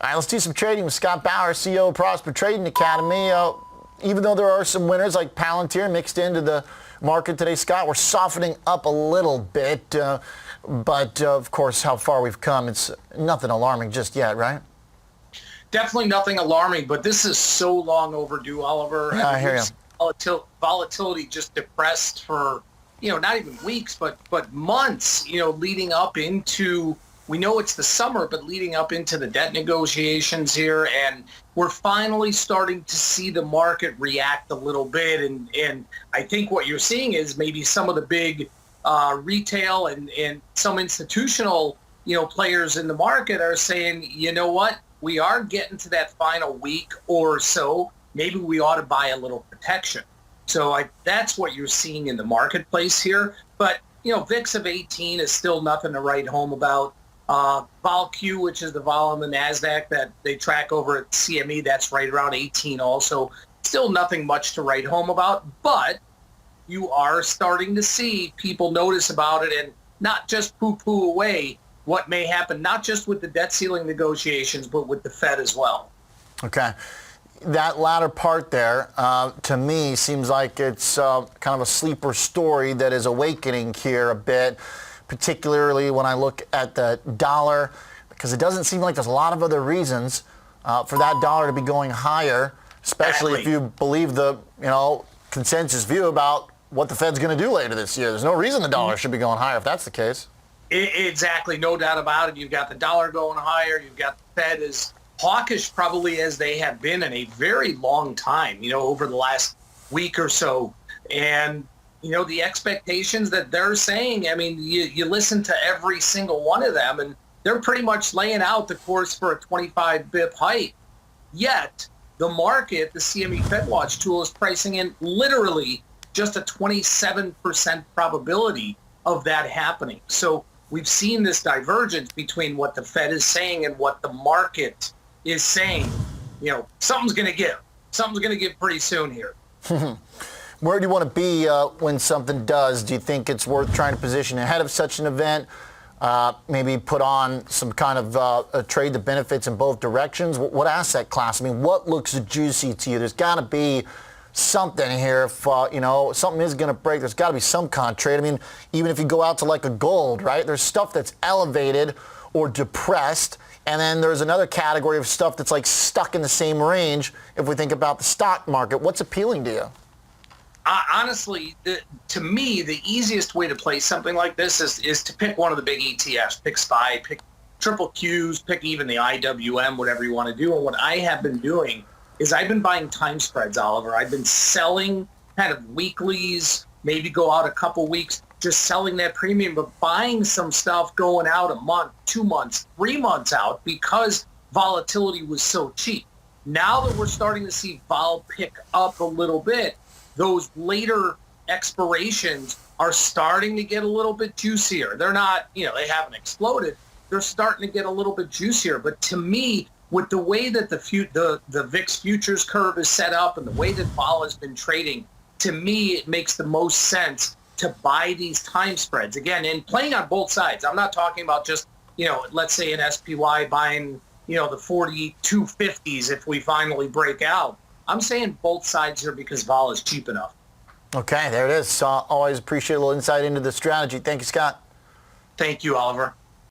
All right, let's do some trading with Scott Bauer, CEO of Prosper Trading Academy. Even though there are some winners like Palantir mixed into the market today, Scott, we're softening up a little bit. But of course, how far we've come, it's nothing alarming just yet, right? Definitely nothing alarming, but this is so long overdue, Oliver. Yeah, I hear you. Volatility just depressed for, not even weeks, but months, leading up into, we know it's the summer, but leading up into the debt negotiations here. And we're finally starting to see the market react a little bit. And I think what you're seeing is maybe some of the big retail and some institutional, players in the market are saying, you know what? We are getting to that final week or so. Maybe we ought to buy a little protection. So that's what you're seeing in the marketplace here. But, VIX of 18 is still nothing to write home about. Vol-Q, which is the vol on the NASDAQ that they track over at CME, that's right around 18 also. Still nothing much to write home about. But you are starting to see people notice about it and not just poo-poo away what may happen, not just with the debt ceiling negotiations, but with the Fed as well. Okay. That latter part there, to me, seems like it's kind of a sleeper story that is awakening here a bit, particularly when I look at the dollar, because it doesn't seem like there's a lot of other reasons for that dollar to be going higher, especially if you believe the, consensus view about what the Fed's going to do later this year. There's no reason the dollar should be going higher if that's the case. Exactly, no doubt about it. You've got the dollar going higher. You've got the Fed as hawkish probably as they have been in a very long time, over the last week or so. And, the expectations that they're saying, you listen to every single one of them, and they're pretty much laying out the course for a 25 bip hike. Yet, the market, the CME FedWatch tool, is pricing in literally just a 27% probability of that happening. So we've seen this divergence between what the Fed is saying and what the market is saying. Something's going to give. Something's going to give pretty soon here. Where do you want to be when something does? Do you think it's worth trying to position ahead of such an event? Maybe put on some kind of a trade that benefits in both directions? What asset class? What looks juicy to you? There's got to be something here. If something is going to break, there's got to be some kind of trade. Even if you go out to like a gold, right? There's stuff that's elevated or depressed, and then there's another category of stuff that's like stuck in the same range. If we think about the stock market, what's appealing to you? Honestly, to me, the easiest way to play something like this is to pick one of the big ETFs, pick SPY, pick triple Qs, pick even the IWM, whatever you want to do. And what I have been doing is I've been buying time spreads, Oliver. I've been selling kind of weeklies, maybe go out a couple weeks, just selling that premium, but buying some stuff going out a month, 2 months, 3 months out because volatility was so cheap. Now that we're starting to see vol pick up a little bit, those later expirations are starting to get a little bit juicier. They're not, they haven't exploded. They're starting to get a little bit juicier. But to me, with the way that the VIX futures curve is set up and the way that vol has been trading, to me, it makes the most sense to buy these time spreads. Again, and playing on both sides. I'm not talking about just, let's say an SPY buying, the 4250s if we finally break out. I'm saying both sides here because vol is cheap enough. Okay, there it is. Always appreciate a little insight into the strategy. Thank you, Scott. Thank you, Oliver.